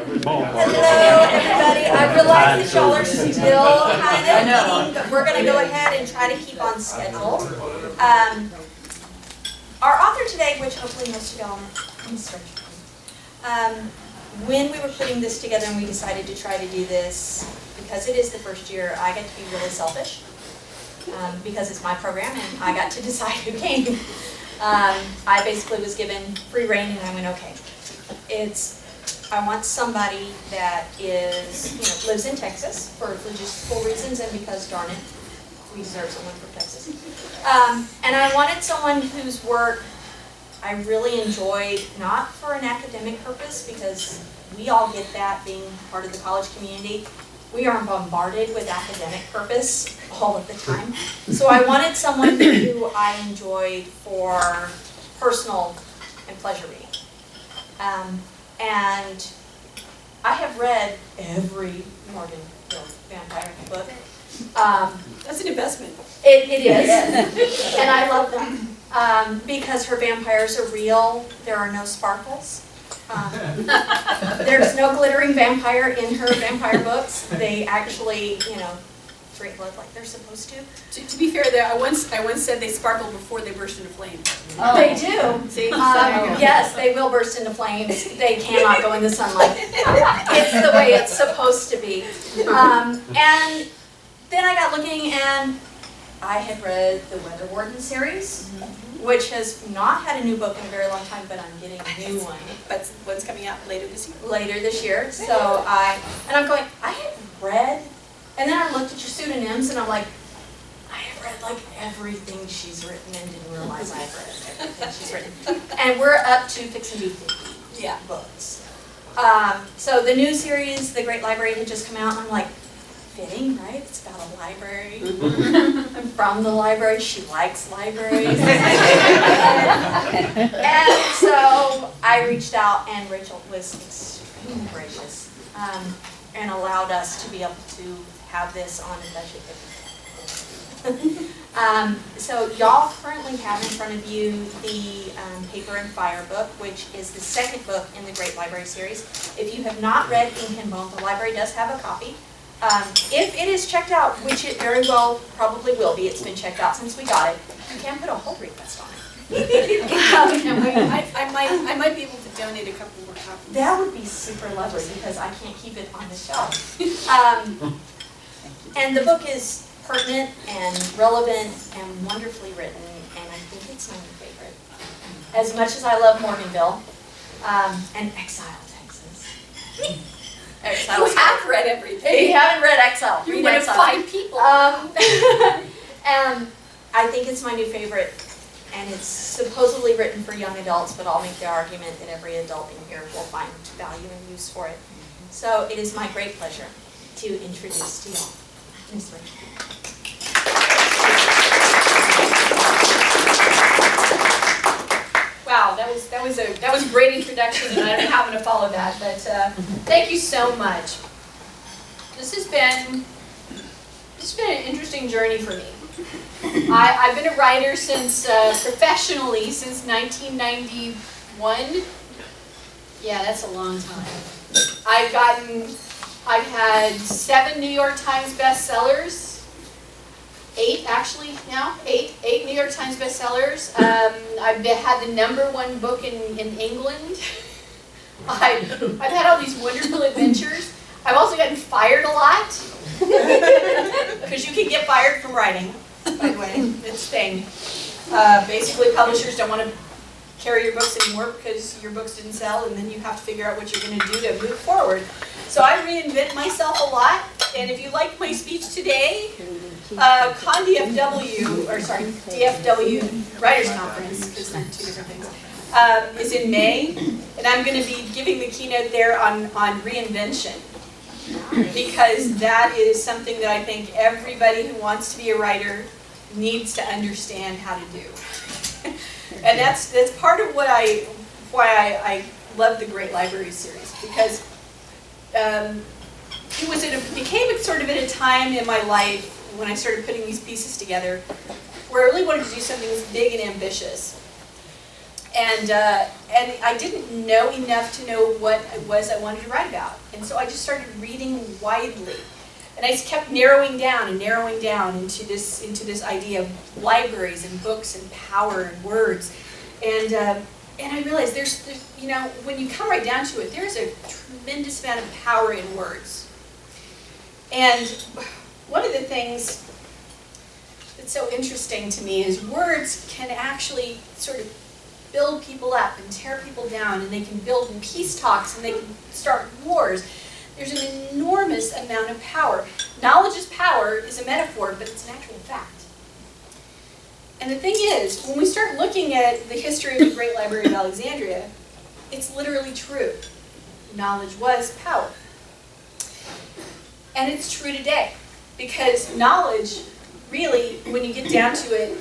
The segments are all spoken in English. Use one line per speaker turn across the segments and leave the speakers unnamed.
everybody. I realize that y'all are still kind of eating, but we're going to go ahead and try to keep on schedule. Our author today, which hopefully most of y'all know, when we were putting this together and we decided to try to do this, because it is the first year, I get to be really selfish. Because it's my program and I got to decide who came. I basically was given free reign and I went, okay, I want somebody that lives in Texas for logistical reasons and because, darn it, we deserve someone from Texas. And I wanted someone whose work I really enjoyed, not for an academic purpose, because we all get that being part of the college community. We are bombarded with academic purpose all of the time. So I wanted someone who I enjoyed for personal and pleasure reading. And I have read every Morganville Vampire book.
That's an investment.
It is. And I love them because her vampires are real. There are no sparkles. There's no glittering vampire in her vampire books. They actually, drink blood like they're supposed to.
To be fair, I once said they sparkle before they burst into flames.
Oh. They do.
See?
Yes, they will burst into flames. They cannot go in the sunlight. It's the way it's supposed to be. And then I got looking and I had read the Weatherford series, which has not had a new book in a very long time, but I'm getting a new one.
But one's coming out later this year.
Later this year. So I'm going, I had read, and then I looked at your pseudonyms and I'm like, I have read like everything she's written and didn't realize I had read everything she's written. And we're up to fixing to be 50 books. So the new series, The Great Library, had just come out and I'm like, fitting, right? It's about a library. I'm from the library. She likes libraries. And so I reached out, and Rachel was extremely gracious and allowed us to be able to have this on a budget. So y'all currently have in front of you the Paper and Fire book, which is the second book in the Great Library series. If you have not read Ink and Bone, the library does have a copy. If it is checked out, which it very well probably will be, it's been checked out since we got it, you can put a whole request on it.
I might be able to donate a couple more copies.
That would be super lovely because I can't keep it on the shelf. And the book is pertinent and relevant and wonderfully written, and I think it's my favorite. As much as I love Morganville and Exile, Texas.
You have read everything.
If you haven't read Exile,
You're
read
one of
Exile.
5 people.
And I think it's my new favorite, and it's supposedly written for young adults, but I'll make the argument that every adult in here will find value and use for it. So it is my great pleasure to introduce to y'all Ms. Rachel.
Wow, that was a great introduction, and I don't know how I'm going to follow that, but thank you so much. This has been an interesting journey for me. I've been a writer professionally since 1991. Yeah, that's a long time. I've had 7 New York Times bestsellers. 8 actually now, 8 New York Times bestsellers. I've had the #1 book in England. I've had all these wonderful adventures. I've also gotten fired a lot.
Because you can get fired from writing, by the way. It's a thing. Basically, publishers don't want to carry your books anymore because your books didn't sell, and then you have to figure out what you're going to do to move forward. So I reinvent myself a lot, and if you like my speech today, DFW Writers Conference, because they're 2 different things, is in May, and I'm going to be giving the keynote there on reinvention, because that is something that I think everybody who wants to be a writer needs to understand how to do. And that's part of why I love the Great Library series, because it became sort of at a time in my life when I started putting these pieces together where I really wanted to do something big and ambitious. And I didn't know enough to know what it was I wanted to write about. And so I just started reading widely. And I just kept narrowing down into this idea of libraries and books and power and words. And I realized there's, when you come right down to it, there's a tremendous amount of power in words. And one of the things that's so interesting to me is words can actually sort of build people up and tear people down, and they can build peace talks, and they can start wars. There's an enormous amount of power. Knowledge is power is a metaphor, but it's an actual fact. And the thing is, when we start looking at the history of the Great Library of Alexandria, it's literally true. Knowledge was power. And it's true today, because knowledge, really, when you get down to it,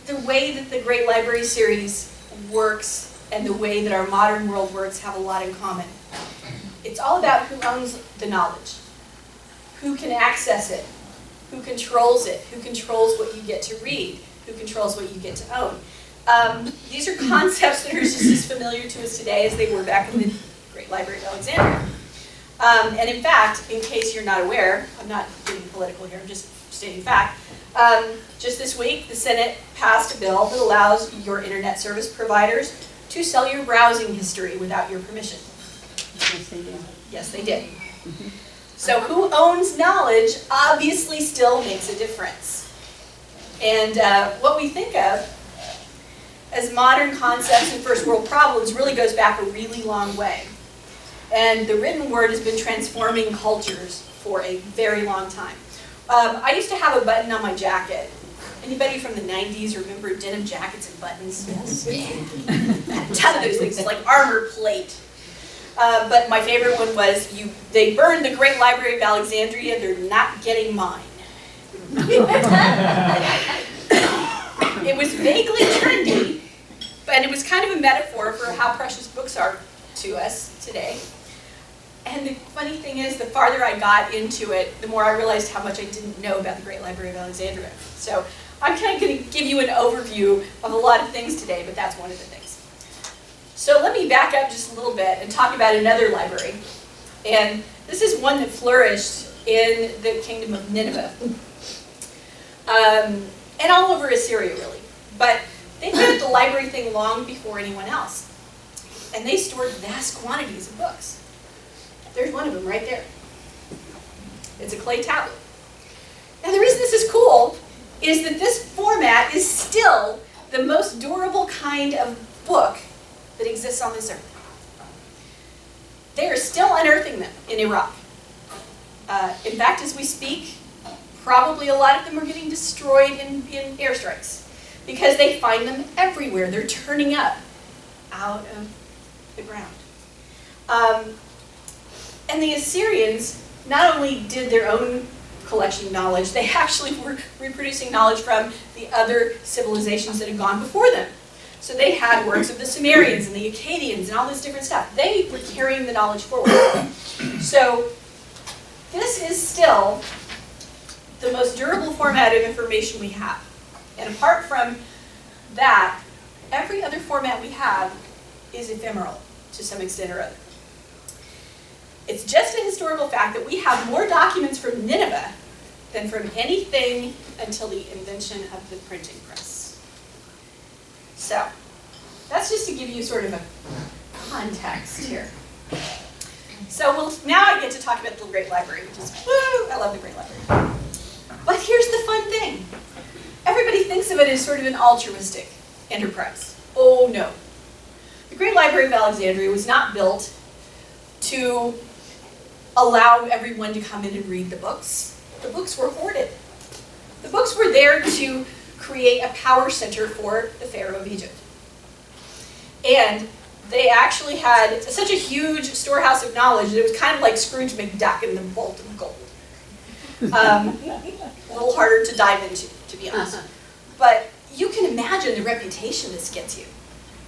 the way that the Great Library series works and the way that our modern world works have a lot in common. It's all about who owns the knowledge, who can access it, who controls it, who controls what you get to read, who controls what you get to own. These are concepts that are just as familiar to us today as they were back in the Great Library of Alexandria. And in fact, in case you're not aware, I'm not getting political here, I'm just stating fact, just this week the Senate passed a bill that allows your internet service providers to sell your browsing history without your permission.
Yes, they did.
Yes, they did. So who owns knowledge obviously still makes a difference. And what we think of as modern concepts and first world problems really goes back a really long way. And the written word has been transforming cultures for a very long time. I used to have a button on my jacket. Anybody from the 90s remember denim jackets and buttons?
Yes.
Yeah. A ton of those things, like armor plate. But my favorite one was, they burned the Great Library of Alexandria, they're not getting mine. It was vaguely trendy, and it was kind of a metaphor for how precious books are to us today. And the funny thing is, the farther I got into it, the more I realized how much I didn't know about the Great Library of Alexandria. So I'm kind of going to give you an overview of a lot of things today, but that's one of the things. So let me back up just a little bit and talk about another library. And this is one that flourished in the kingdom of Nineveh. And all over Assyria, really. But they did the library thing long before anyone else. And they stored vast quantities of books. There's one of them right there. It's a clay tablet. Now the reason this is cool is that this format is still the most durable kind of book that exists on this earth. They are still unearthing them in Iraq. In fact, as we speak, probably a lot of them are getting destroyed in airstrikes because they find them everywhere. They're turning up out of the ground. And the Assyrians not only did their own collection of knowledge, they actually were reproducing knowledge from the other civilizations that had gone before them. So they had works of the Sumerians and the Akkadians and all this different stuff. They were carrying the knowledge forward. So this is still the most durable format of information we have. And apart from that, every other format we have is ephemeral to some extent or other. It's just a historical fact that we have more documents from Nineveh than from anything until the invention of the printing press. So, that's just to give you sort of a context here. So now I get to talk about the Great Library, which is, woo, I love the Great Library. But here's the fun thing. Everybody thinks of it as sort of an altruistic enterprise. Oh no. The Great Library of Alexandria was not built to allow everyone to come in and read the books. The books were hoarded. The books were there to create a power center for the Pharaoh of Egypt. And they actually had such a huge storehouse of knowledge that it was kind of like Scrooge McDuck in the vault of gold. A little harder to dive into, to be honest. But you can imagine the reputation this gets you.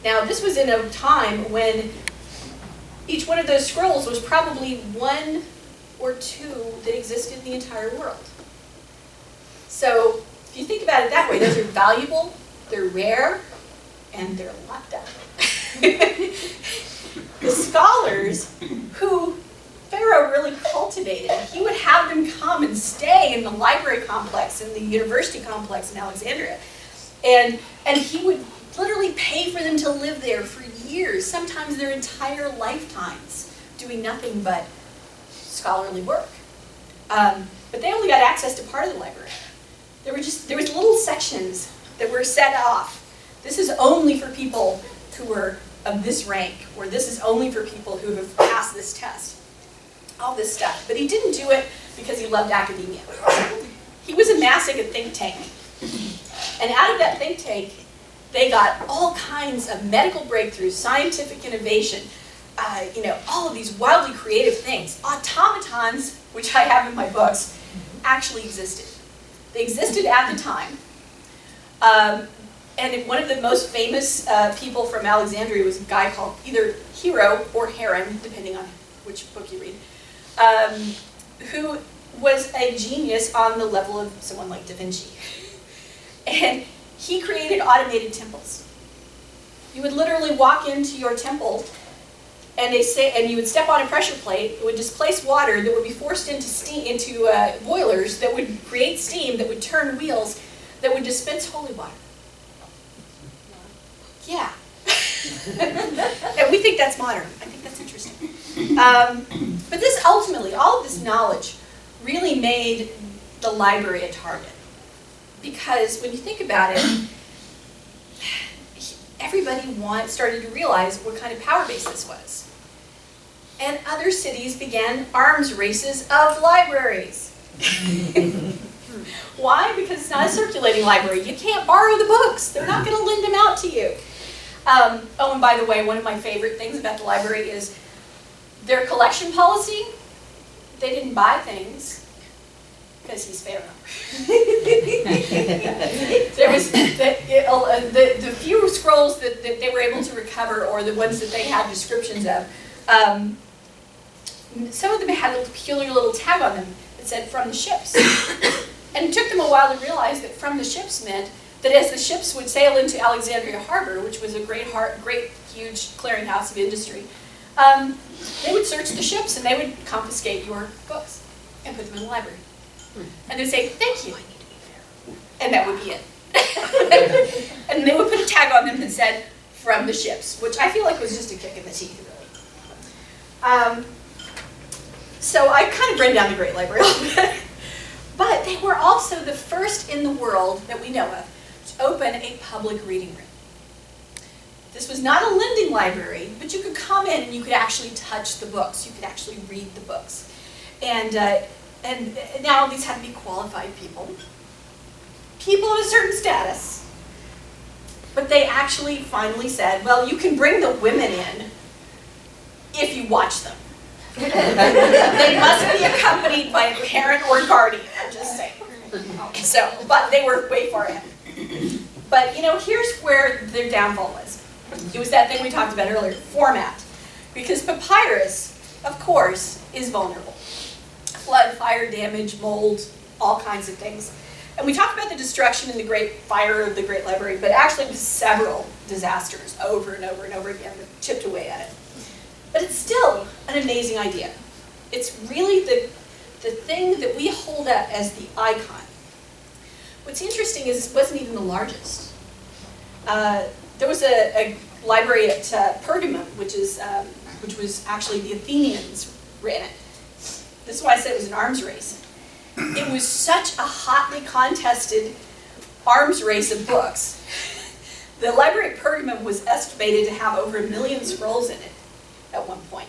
Now, this was in a time when each one of those scrolls was probably one or two that existed in the entire world. So, if you think about it that way, those are valuable, they're rare, and they're locked up. The scholars who Pharaoh really cultivated, he would have them come and stay in the library complex, in the university complex in Alexandria. And he would literally pay for them to live there for years, sometimes their entire lifetimes, doing nothing but scholarly work. But they only got access to part of the library. There was little sections that were set off. This is only for people who were of this rank, or this is only for people who have passed this test. All this stuff. But he didn't do it because he loved academia. He was amassing a think tank. And out of that think tank, they got all kinds of medical breakthroughs, scientific innovation, all of these wildly creative things. Automatons, which I have in my books, actually existed. They existed at the time. And one of the most famous people from Alexandria was a guy called either Hero or Heron, depending on which book you read, who was a genius on the level of someone like Da Vinci. And he created automated temples. You would literally walk into your temple, and you would step on a pressure plate. It would displace water that would be forced into boilers that would create steam, that would turn wheels, that would dispense holy water. Yeah. And we think that's modern. I think that's interesting. But this ultimately, all of this knowledge really made the library a target. Because when you think about it, everybody started to realize what kind of power base this was. And other cities began arms races of libraries. Why? Because it's not a circulating library. You can't borrow the books. They're not going to lend them out to you. Oh, and by the way, one of my favorite things about the library is their collection policy. They didn't buy things because he's Pharaoh. There was the few scrolls that they were able to recover, or the ones that they had descriptions of. Some of them had a peculiar little tag on them that said "from the ships," and it took them a while to realize that "from the ships" meant that as the ships would sail into Alexandria Harbor, which was a great, huge clearinghouse of industry, they would search the ships and they would confiscate your books and put them in the library. And they'd say, "Thank you," and that would be it. And they would put a tag on them that said "from the ships," which I feel like was just a kick in the teeth, really. So I kind of ran down the Great Library a little bit. But they were also the first in the world that we know of to open a public reading room. This was not a lending library, but you could come in and you could actually touch the books. You could actually read the books. And now these had to be qualified people of a certain status. But they actually finally said, well, you can bring the women in if you watch them. They must be accompanied by a parent or guardian, I'm just saying. So, but they were way far ahead. But here's where their downfall was. It was that thing we talked about earlier, format. Because papyrus, of course, is vulnerable. Flood, fire, damage, mold, all kinds of things. And we talked about the destruction in the Great Fire of the Great Library, but actually it was several disasters over and over and over again that chipped away at it. But it's still an amazing idea. It's really the thing that we hold up as the icon. What's interesting is it wasn't even the largest. There was a library at Pergamum, which was actually the Athenians ran it. This is why I said it was an arms race. It was such a hotly contested arms race of books. The library at Pergamum was estimated to have over 1 million scrolls in it at one point.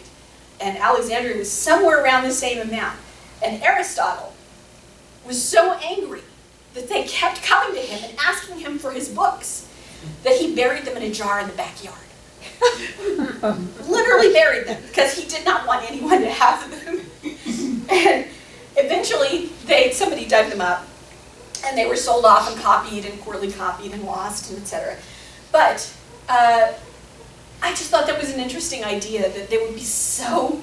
And Alexandria was somewhere around the same amount. And Aristotle was so angry that they kept coming to him and asking him for his books that he buried them in a jar in the backyard. Literally buried them because he did not want anyone to have them. And eventually somebody dug them up and they were sold off and copied and poorly copied and lost and etc. But I just thought that was an interesting idea, that they would be so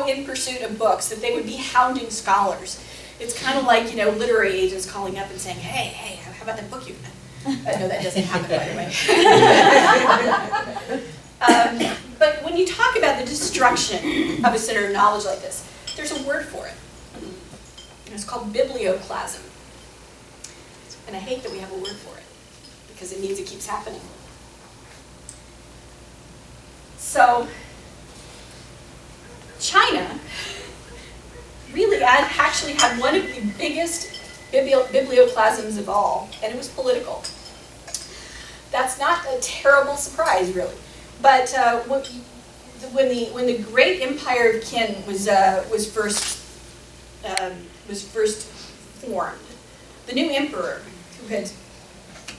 in pursuit of books that they would be hounding scholars. It's kind of like, literary agents calling up and saying, hey, how about that book you read? No, that doesn't happen, by the way. But when you talk about the destruction of a center of knowledge like this, there's a word for it. And it's called biblioclasm. And I hate that we have a word for it, because it means it keeps happening. So, China really actually had one of the biggest biblioclasms of all, and it was political. That's not a terrible surprise, really. But when the great empire of Qin was first formed, the new emperor, who had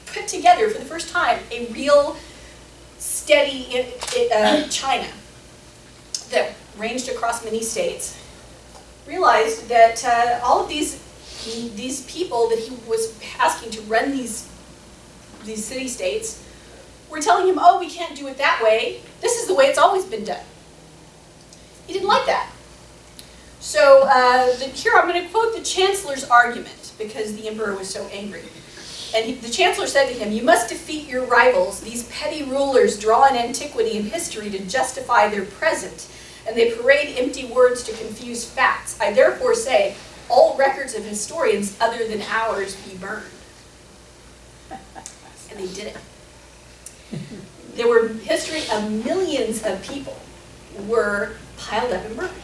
put together for the first time a real steady China that ranged across many states, realized that all of these people that he was asking to run these city-states were telling him, oh, we can't do it that way. This is the way it's always been done. He didn't like that. So here I'm going to quote the chancellor's argument, because the emperor was so angry. And the chancellor said to him, "You must defeat your rivals. These petty rulers draw on antiquity and history to justify their present, and they parade empty words to confuse facts. I therefore say, all records of historians other than ours be burned." And they did it. There were history of millions of people were piled up and burned.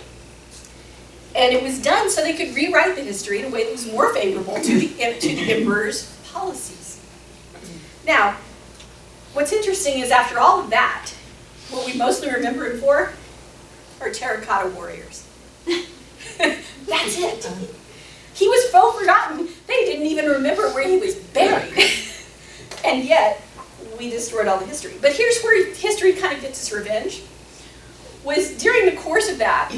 And it was done so they could rewrite the history in a way that was more favorable to the emperor's policies. Now, what's interesting is after all of that, what we mostly remember him for are terracotta warriors. That's it. He was so forgotten, they didn't even remember where he was buried. And yet, we destroyed all the history. But here's where history kind of gets its revenge. Was during the course of that,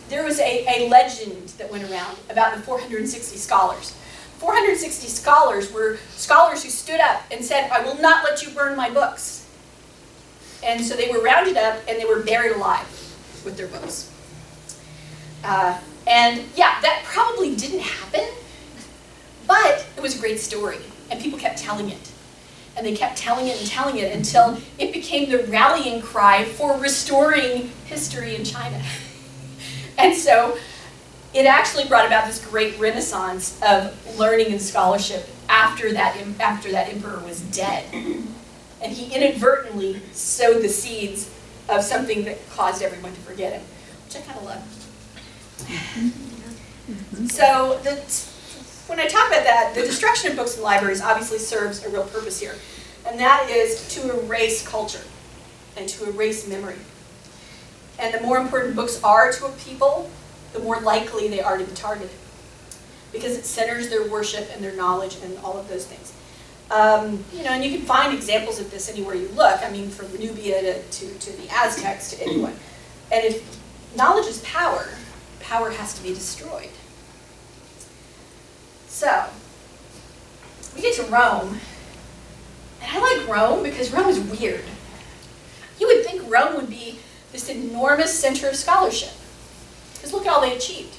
there was a legend that went around about the 460 scholars. 460 scholars were scholars who stood up and said, "I will not let you burn my books." And so they were rounded up and they were buried alive with their books. And yeah, that probably didn't happen, but it was a great story, and people kept telling it. And they kept telling it and telling it until it became the rallying cry for restoring history in China. And so it actually brought about this great renaissance of learning and scholarship after that emperor was dead. And he inadvertently sowed the seeds of something that caused everyone to forget him, which I kind of love. So when I talk about that, the destruction of books and libraries obviously serves a real purpose here. And that is to erase culture and to erase memory. And the more important books are to a people, the more likely they are to be targeted, because it centers their worship and their knowledge and all of those things. And you can find examples of this anywhere you look. I mean, from Nubia to the Aztecs to anyone. And if knowledge is power, power has to be destroyed. So, we get to Rome, and I like Rome because Rome is weird. You would think Rome would be this enormous center of scholarship, because look at all they achieved.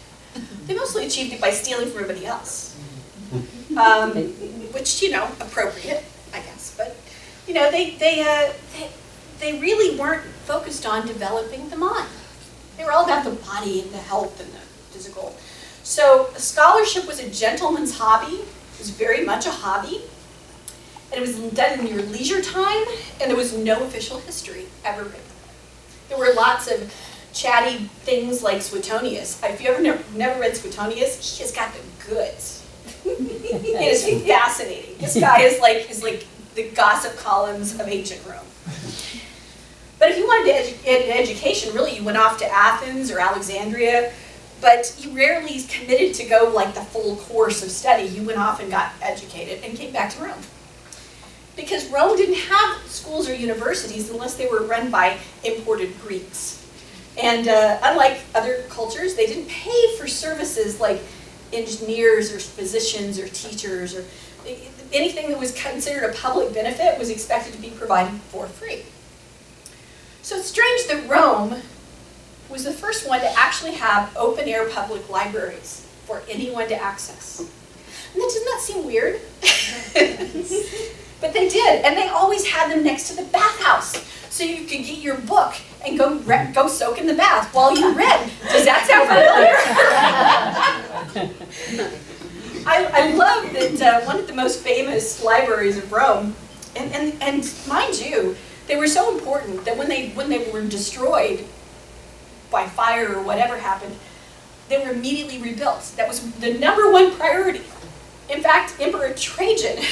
They mostly achieved it by stealing from everybody else, which, appropriate, I guess. But, they really weren't focused on developing the mind. They were all about the body and the health and the physical. So scholarship was a gentleman's hobby. It was very much a hobby. And it was done in your leisure time, and there was no official history ever written. There were lots of chatty things like Suetonius. If you ever never read Suetonius, he has got the goods. It is fascinating. This guy is like the gossip columns of ancient Rome. But if you wanted to get an education, really you went off to Athens or Alexandria, but you rarely committed to go like the full course of study. You went off and got educated and came back to Rome. Because Rome didn't have schools or universities unless they were run by imported Greeks. And unlike other cultures, they didn't pay for services like engineers or physicians or teachers, or anything that was considered a public benefit was expected to be provided for free. So it's strange that Rome was the first one to actually have open-air public libraries for anyone to access. And that does not seem weird. But they did, and they always had them next to the bathhouse. So you could get your book and go soak in the bath while you read. Does that sound familiar? I love that one of the most famous libraries of Rome, and mind you, they were so important that when they were destroyed by fire or whatever happened, they were immediately rebuilt. That was the #1 priority. In fact, Emperor Trajan,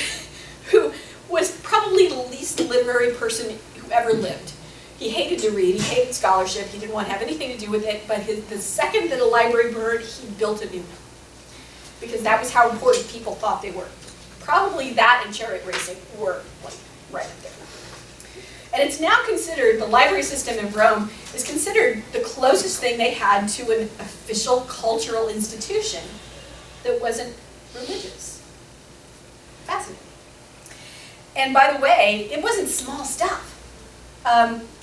who was probably the least literary person who ever lived. He hated to read, he hated scholarship, he didn't want to have anything to do with it, but the second that a library burned, he built a new one. Because that was how important people thought they were. Probably that and chariot racing were like right up there. And it's now considered, the library system in Rome is considered the closest thing they had to an official cultural institution that wasn't religious. Fascinating. And by the way, it wasn't small stuff.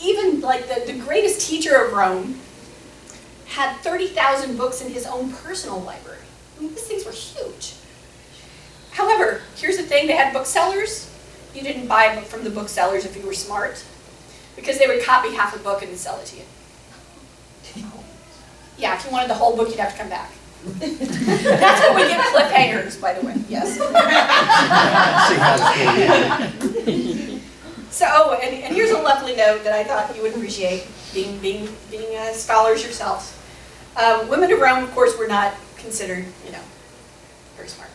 Even like the greatest teacher of Rome had 30,000 books in his own personal library. I mean, these things were huge. However, here's the thing, they had booksellers. You didn't buy a book from the booksellers if you were smart, because they would copy half a book and then sell it to you. Yeah, if you wanted the whole book, you'd have to come back. That's what we get cliffhangers, by the way, yes. So, and here's a lovely note that I thought you would appreciate, being scholars yourselves. Women of Rome, of course, were not considered, very smart.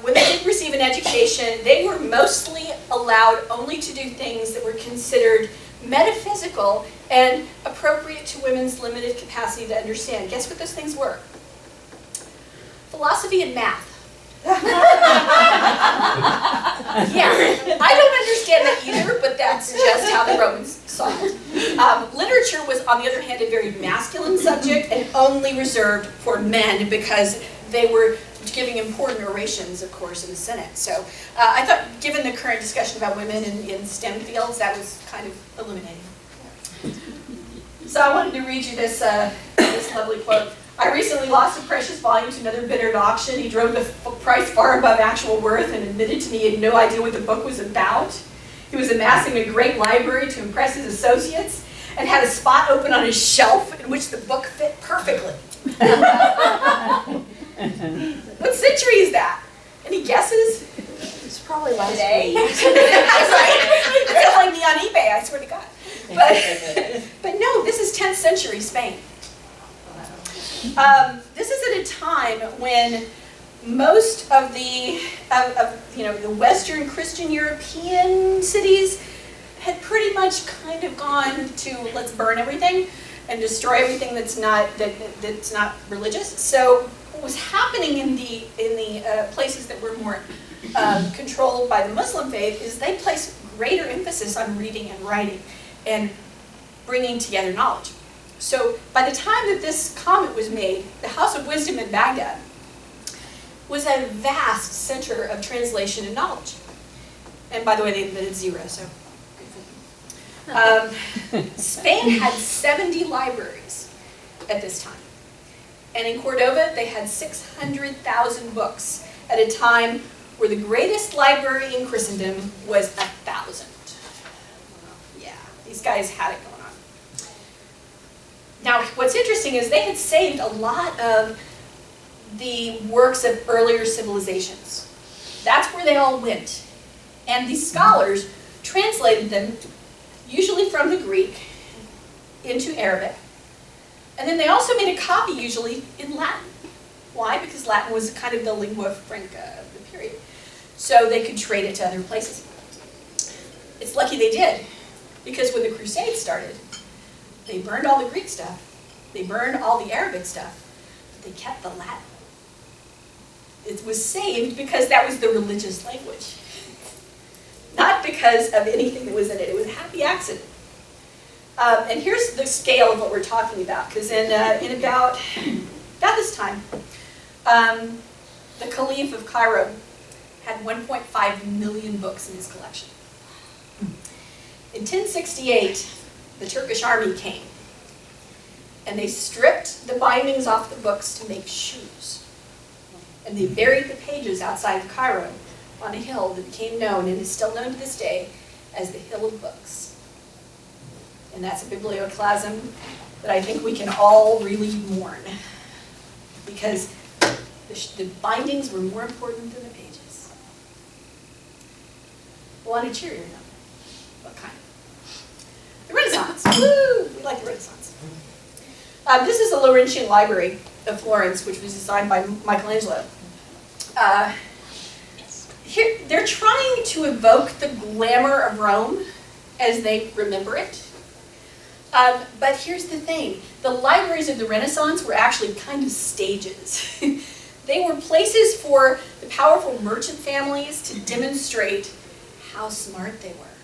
When they did receive an education, they were mostly allowed only to do things that were considered metaphysical and appropriate to women's limited capacity to understand. Guess what those things were? Philosophy and math. Yeah, I don't understand that either, but that's just how the Romans saw it. Literature was, on the other hand, a very masculine subject and only reserved for men because they were giving important orations, of course, in the Senate. So I thought, given the current discussion about women in STEM fields, that was kind of illuminating. So I wanted to read you this lovely quote. I recently lost a precious volume to another bidder at auction. He drove the price far above actual worth and admitted to me he had no idea what the book was about. He was amassing a great library to impress his associates and had a spot open on his shelf in which the book fit perfectly. What century is that? Any guesses?
It's probably last
Today.
week.
That's right. It sounds like me on eBay, I swear to God. But no, this is 10th century Spain. This is at a time when most of the Western Christian European cities had pretty much kind of gone to let's burn everything and destroy everything that's not religious. So what was happening in the places that were more controlled by the Muslim faith is they placed greater emphasis on reading and writing and bringing together knowledge. So by the time that this comment was made, the House of Wisdom in Baghdad was a vast center of translation and knowledge. And by the way, they invented zero, so good for them. Spain had 70 libraries at this time. And in Cordova, they had 600,000 books at a time where the greatest library in Christendom was 1,000. Yeah, these guys had it going on. Now, what's interesting is they had saved a lot of the works of earlier civilizations. That's where they all went. And these scholars translated them, usually from the Greek, into Arabic. And then they also made a copy, usually, in Latin. Why? Because Latin was kind of the lingua franca of the period. So they could trade it to other places. It's lucky they did, because when the Crusades started, they burned all the Greek stuff, they burned all the Arabic stuff, but they kept the Latin. It was saved because that was the religious language. Not because of anything that was in it. It was a happy accident. And here's the scale of what we're talking about, because in about this time, the Caliph of Cairo had 1.5 million books in his collection. In 1068, the Turkish army came, and they stripped the bindings off the books to make shoes. And they buried the pages outside of Cairo on a hill that became known and is still known to this day as the Hill of Books. And that's a biblioclasm that I think we can all really mourn, because the bindings were more important than the pages. Well, on a cheerier note, what kind? The Renaissance. Woo! We like the Renaissance. This is the Laurentian Library of Florence, which was designed by Michelangelo. Here, they're trying to evoke the glamour of Rome as they remember it. But here's the thing. The libraries of the Renaissance were actually kind of stages. They were places for the powerful merchant families to demonstrate how smart they were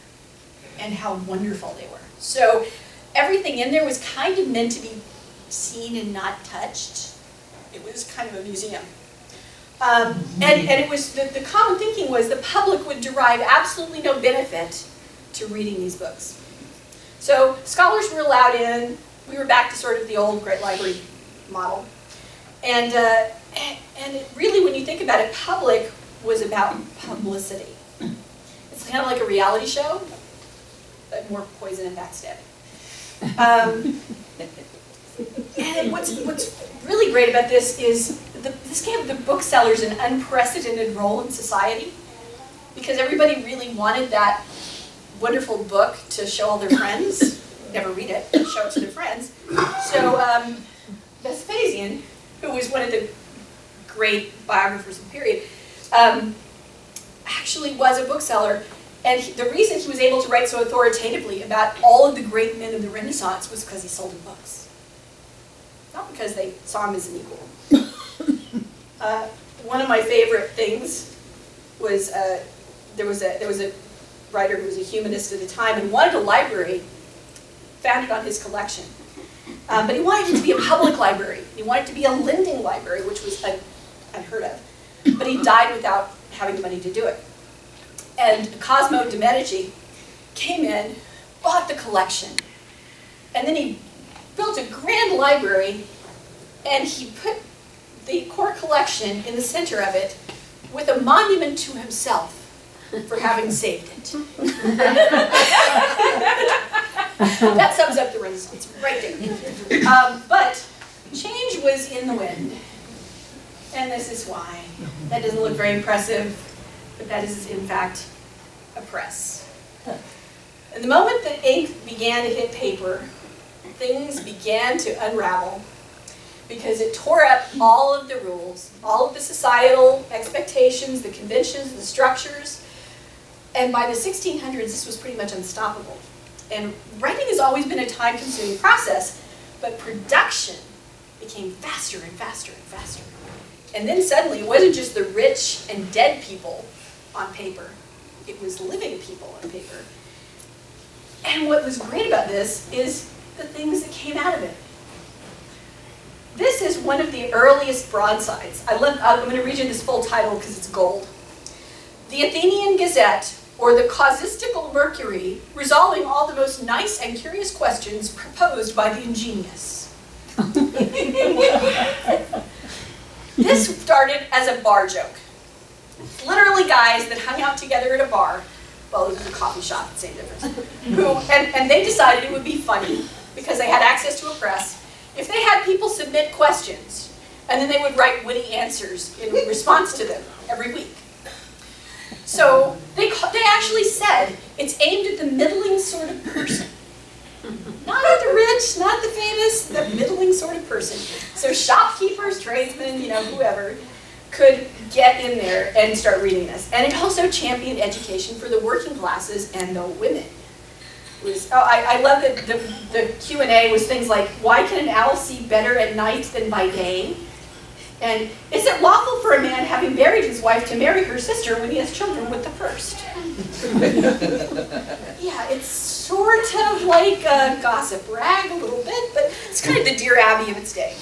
and how wonderful they were. So everything in there was kind of meant to be seen and not touched. It was kind of a museum. And it was the common thinking was the public would derive absolutely no benefit to reading these books. So scholars were allowed in. We were back to sort of the old Great Library model. And it really, when you think about it, public was about publicity. It's kind of like a reality show, but more poison and backstabbing. And what's really great about this is this gave the booksellers an unprecedented role in society, because everybody really wanted that wonderful book to show all their friends. Never read it, but show it to their friends. So Vespasian, who was one of the great biographers of the period, actually was a bookseller. And the reason he was able to write so authoritatively about all of the great men of the Renaissance was because he sold them books. Not because they saw him as an equal. One of my favorite things was there was a writer who was a humanist at the time and wanted a library founded on his collection. But he wanted it to be a public library. He wanted it to be a lending library, which was unheard of. But he died without having the money to do it. And Cosimo de' Medici came in, bought the collection, and then he built a grand library, and he put the core collection in the center of it with a monument to himself for having saved it. That sums up the Renaissance right there. But change was in the wind, and this is why. That doesn't look very impressive, but that is in fact a press. And the moment that ink began to hit paper, things began to unravel, because it tore up all of the rules, all of the societal expectations, the conventions, the structures. And by the 1600s, this was pretty much unstoppable. And writing has always been a time-consuming process, but production became faster and faster and faster. And then suddenly, it wasn't just the rich and dead people on paper. It was living people on paper. And what was great about this is the things that came out of it. This is one of the earliest broadsides. I'm going to read you this full title because it's gold. The Athenian Gazette, or the Casuistical Mercury, resolving all the most nice and curious questions proposed by the ingenious. This started as a bar joke. Literally guys that hung out together at a bar, well, it was a coffee shop, same difference, and they decided it would be funny because they had access to a press if they had people submit questions, and then they would write witty answers in response to them every week. So they actually said it's aimed at the middling sort of person. Not at the rich, not the famous, the middling sort of person. So shopkeepers, tradesmen, whoever, could get in there and start reading this. And it also championed education for the working classes and the women. I love that the Q&A was things like, why can an owl see better at night than by day? And is it lawful for a man having married his wife to marry her sister when he has children with the first? Yeah, it's sort of like a gossip rag a little bit, but it's kind of the Dear Abby of its day.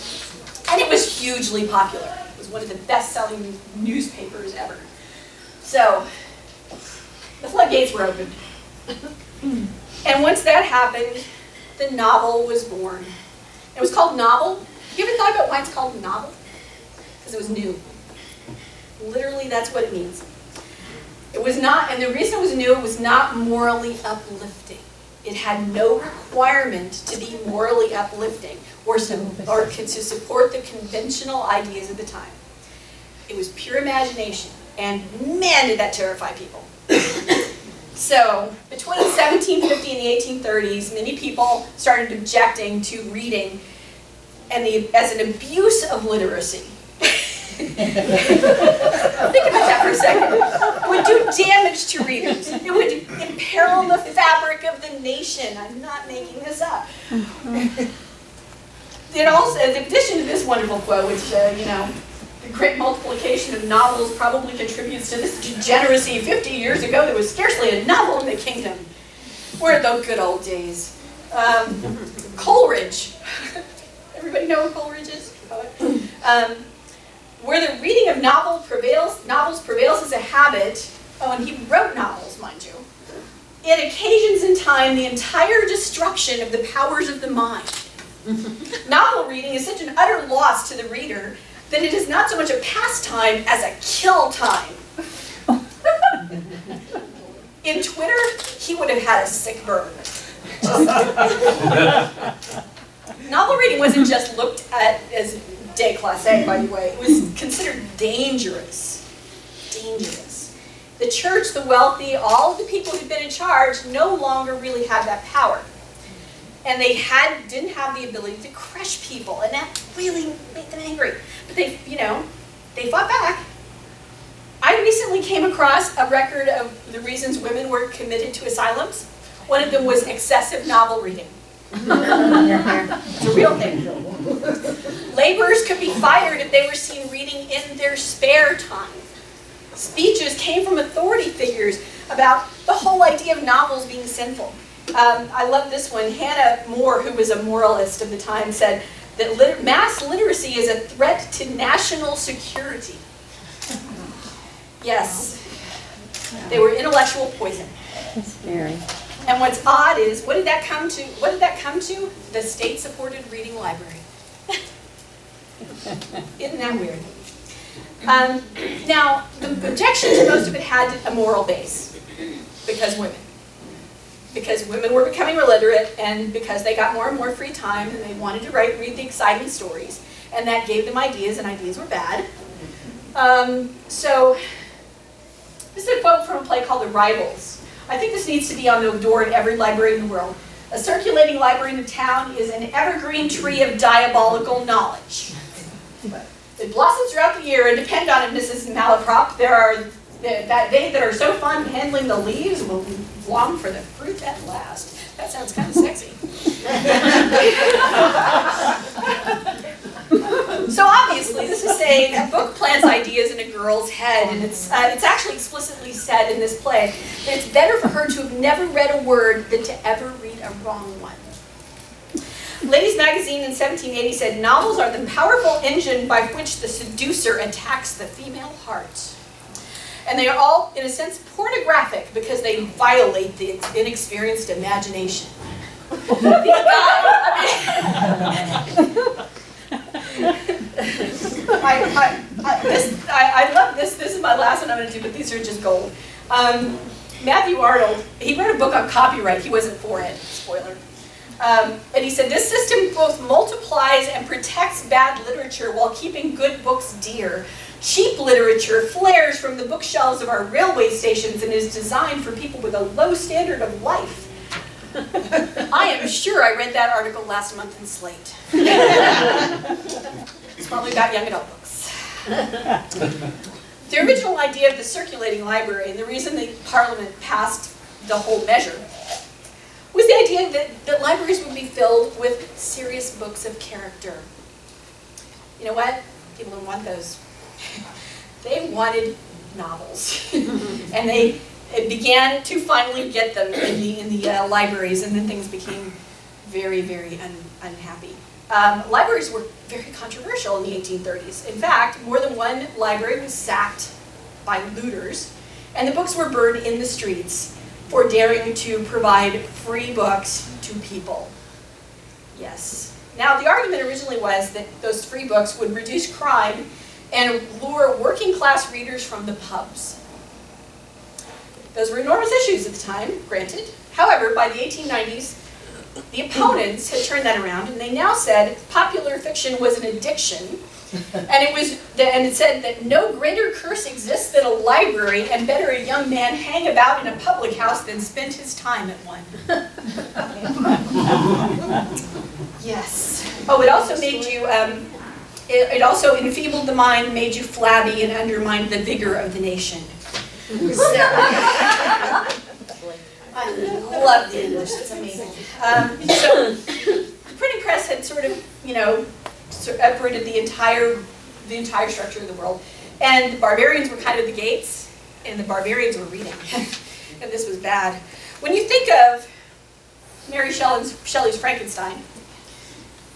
And it was hugely popular. It was one of the best-selling newspapers ever. So, the floodgates were opened. And once that happened, the novel was born. It was called novel. Have you ever thought about why it's called a novel? Because it was new. Literally, that's what it means. It was not, and the reason it was new, it was not morally uplifting. It had no requirement to be morally uplifting or to support the conventional ideas of the time. It was pure imagination, and man, did that terrify people. So, between 1750 and the 1830s, many people started objecting to reading and as an abuse of literacy. Think about that for a second. It would do damage to readers. It would imperil the fabric of the nation. I'm not making this up. It also, in addition to this wonderful quote, which, the great multiplication of novels probably contributes to this degeneracy. 50 years ago, there was scarcely a novel in the kingdom. Where are those good old days? Coleridge. Everybody know what Coleridge is? Where the reading of novels prevails as a habit. Oh, and he wrote novels, mind you. It occasions in time the entire destruction of the powers of the mind. Novel reading is such an utter loss to the reader that it is not so much a pastime as a kill time. In Twitter, he would have had a sick burn. Novel reading wasn't just looked at as déclassé, by the way. It was considered dangerous. Dangerous. The church, the wealthy, all of the people who'd been in charge no longer really had that power. And they didn't have the ability to crush people, and that really made them angry. But they fought back. I recently came across a record of the reasons women were committed to asylums. One of them was excessive novel reading. It's a real thing. Laborers could be fired if they were seen reading in their spare time. Speeches came from authority figures about the whole idea of novels being sinful. I love this one. Hannah More, who was a moralist of the time, said that mass literacy is a threat to national security. Yes, they were intellectual poison.
That's scary.
And what's odd is, what did that come to? The state-supported reading library. Isn't that weird? Now, the objection to most of it had a moral base, because women were becoming illiterate, and because they got more and more free time, and they wanted to read the exciting stories, and that gave them ideas, and ideas were bad. So, this is a quote from a play called The Rivals. I think this needs to be on the door in every library in the world. A circulating library in the town is an evergreen tree of diabolical knowledge. It blossoms throughout the year, and depend on it, Mrs. Malaprop. They that are so fond of handling the leaves will long for the fruit at last. That sounds kind of sexy. So obviously, this is saying a book plants ideas in a girl's head, and it's actually explicitly said in this play that it's better for her to have never read a word than to ever read a wrong one. Ladies Magazine in 1780 said, novels are the powerful engine by which the seducer attacks the female heart. And they are all, in a sense, pornographic because they violate the inexperienced imagination. I love this. This is my last one I'm going to do, but these are just gold. Matthew Arnold, he wrote a book on copyright. He wasn't for it. Spoiler. And he said, this system both multiplies and protects bad literature while keeping good books dear. Cheap literature flares from the bookshelves of our railway stations and is designed for people with a low standard of life. I am sure I read that article last month in Slate. It's probably about young adult books. The original idea of the circulating library, and the reason the Parliament passed the whole measure, was the idea that libraries would be filled with serious books of character. You know what? People don't want those. They wanted novels. And they began to finally get them in the libraries, and then things became very, very unhappy. Libraries were very controversial in the 1830s. In fact, more than one library was sacked by looters, and the books were burned in the streets for daring to provide free books to people. Yes. Now, the argument originally was that those free books would reduce crime and lure working class readers from the pubs. Those were enormous issues at the time, granted. However, by the 1890s, the opponents had turned that around, and they now said popular fiction was an addiction, and it said that no greater curse exists than a library, and better a young man hang about in a public house than spend his time at one. Yes. Oh, it also made you. It also enfeebled the mind, made you flabby, and undermined the vigor of the nation. So, I love the English, it's amazing. So the printing press had sort of, uprooted the entire structure of the world. And the barbarians were kind of the gates, and the barbarians were reading. And this was bad. When you think of Mary Shelley's Frankenstein,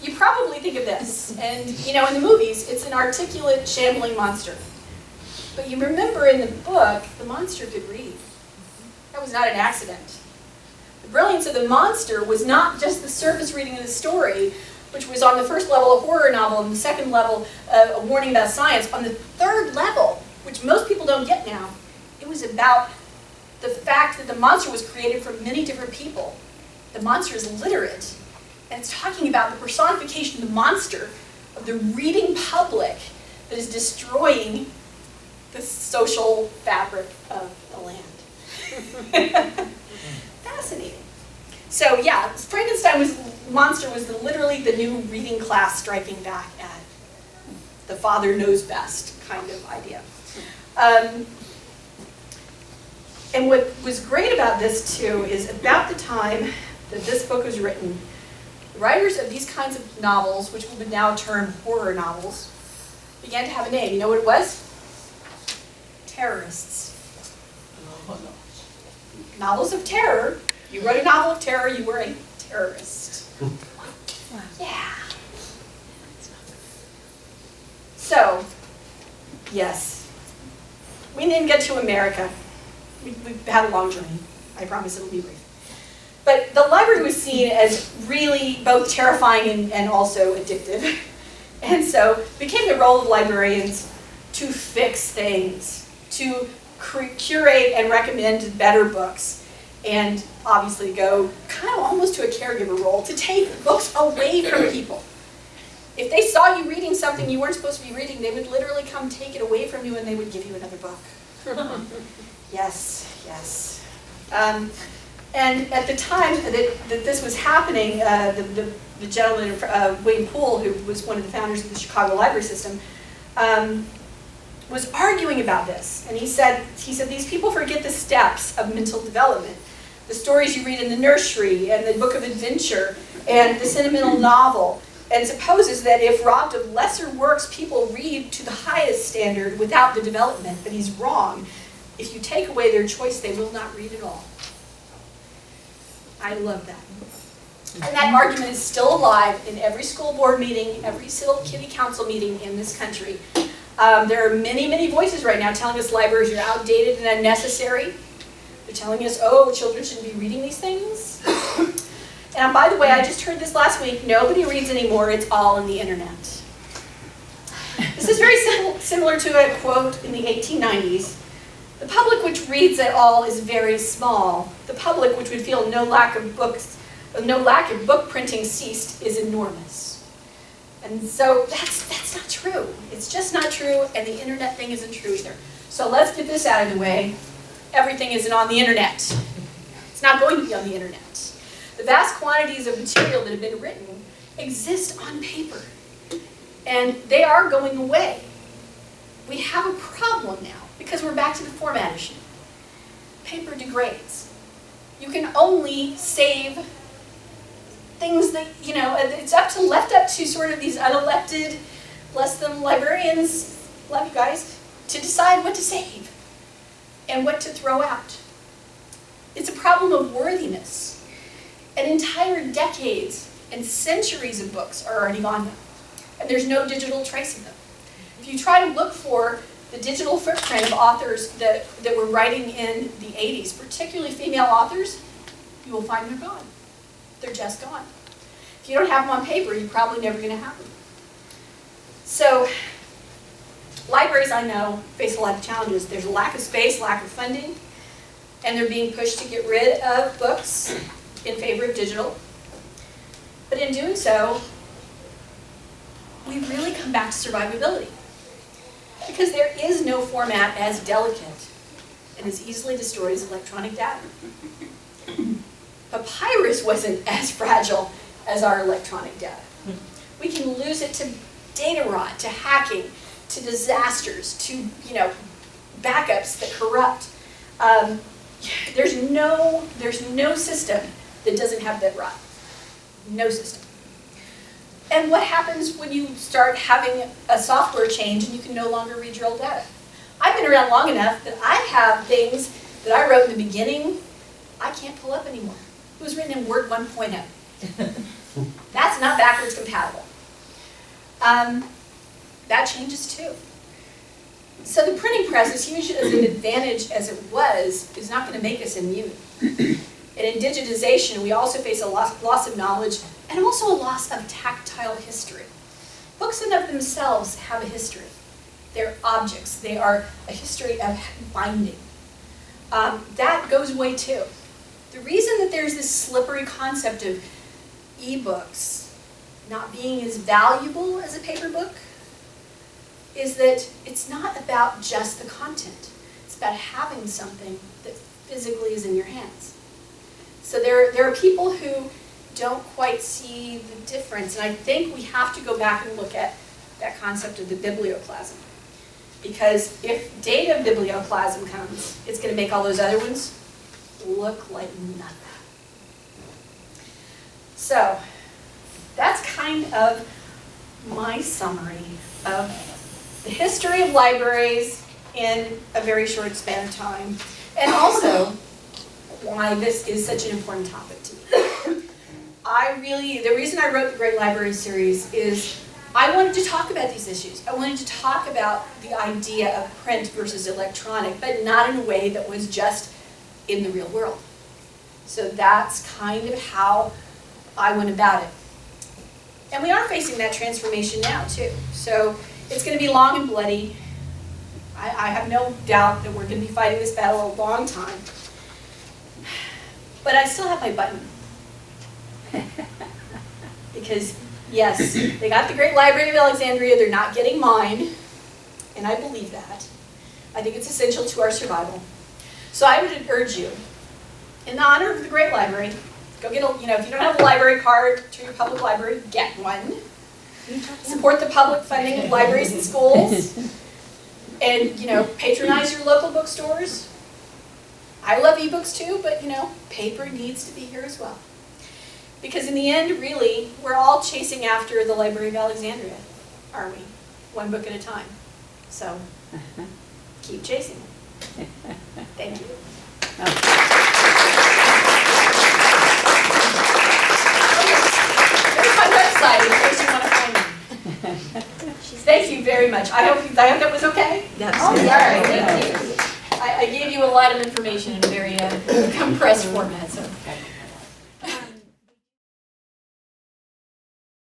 you probably think of this. And, in the movies, it's an articulate, shambling monster. But you remember in the book, the monster could read. That was not an accident. The brilliance of the monster was not just the surface reading of the story, which was on the first level a horror novel, and the second level a warning about science. On the third level, which most people don't get now, it was about the fact that the monster was created from many different people. The monster is literate, and it's talking about the personification of the monster, of the reading public that is destroying the social fabric of the land. Fascinating. So yeah, monster was literally the new reading class striking back at the father knows best kind of idea. And what was great about this too is about the time that this book was written, the writers of these kinds of novels, which we would now term horror novels, began to have a name. You know what it was? Terrorists. Novels of terror. You wrote a novel of terror, you were a terrorist. Yeah. So, yes. We didn't get to America. We've had a long journey. I promise it'll be brief. But the library was seen as really both terrifying and also addictive. And so it became the role of librarians to fix things, to curate and recommend better books, and obviously go kind of almost to a caregiver role, to take books away from people. If they saw you reading something you weren't supposed to be reading, they would literally come take it away from you and they would give you another book. Yes, yes. And at the time that this was happening, the gentleman, William Poole, who was one of the founders of the Chicago library system, was arguing about this. And he said, these people forget the steps of mental development. The stories you read in the nursery, and the book of adventure, and the sentimental novel, and supposes that if robbed of lesser works, people read to the highest standard without the development. But he's wrong. If you take away their choice, they will not read at all. I love that. And that argument is still alive in every school board meeting, every city council meeting in this country. There are many, many voices right now telling us libraries are outdated and unnecessary. They're telling us, oh, children shouldn't be reading these things. And by the way, I just heard this last week, nobody reads anymore, it's all in the internet. This is very similar to a quote in the 1890s. The public which reads at all is very small. The public which would feel no lack of book printing ceased is enormous. And so that's not true. It's just not true, and the internet thing isn't true either. So let's get this out of the way. Everything isn't on the internet. It's not going to be on the internet. The vast quantities of material that have been written exist on paper, and they are going away. We have a problem now, because we're back to the format issue. Paper degrades. You can only save things that, it's left up to sort of these unelected, bless them, librarians, love you guys, to decide what to save and what to throw out. It's a problem of worthiness. And entire decades and centuries of books are already gone now, and there's no digital trace of them. If you try to look for the digital footprint of authors that were writing in the 80s, particularly female authors, you will find they're gone. They're just gone. If you don't have them on paper, you're probably never going to have them. So, libraries, I know, face a lot of challenges. There's a lack of space, lack of funding. and they're being pushed to get rid of books in favor of digital. But in doing so, we really come back to survivability. Because there is no format as delicate and as easily destroyed as electronic data. Papyrus wasn't as fragile as our electronic data. We can lose it to data rot, to hacking, to disasters, to backups that corrupt. There's no system that doesn't have bit rot. No system. And what happens when you start having a software change and you can no longer read your old data? I've been around long enough that I have things that I wrote in the beginning I can't pull up anymore. It was written in Word 1.0. That's not backwards compatible. That changes too. So the printing press, as huge as an advantage as it was, is not going to make us immune. And in digitization, we also face a loss of knowledge and also a loss of tactile history. Books in of themselves have a history. They're objects. They are a history of binding. That goes away too. The reason that there's this slippery concept of ebooks not being as valuable as a paper book is that it's not about just the content. It's about having something that physically is in your hands. So there are people who don't quite see the difference, and I think we have to go back and look at that concept of the biblioplasm. Because if data biblioplasm comes, it's going to make all those other ones look like nothing. So that's kind of my summary of the history of libraries in a very short span of time, and also why this is such an important topic to me. The reason I wrote the Great Library series is I wanted to talk about these issues. I wanted to talk about the idea of print versus electronic, but not in a way that was just in the real world. So that's kind of how I went about it. And we are facing that transformation now too. So it's going to be long and bloody. I have no doubt that we're going to be fighting this battle a long time. But I still have my button. Because, yes, they got the Great Library of Alexandria, they're not getting mine, and I believe that. I think it's essential to our survival. So I would urge you, in the honor of the Great Library, go get if you don't have a library card to your public library, get one. Support the public funding of libraries and schools, and, patronize your local bookstores. I love ebooks too, but, paper needs to be here as well. Because in the end, really, we're all chasing after the Library of Alexandria, aren't we? One book at a time. So, keep chasing it. Thank you. There's my website in case you want to find me. Thank you very much. I hope that was okay.
That's
Oh,
good.
yeah, thank you. I gave you a lot of information in a very compressed format.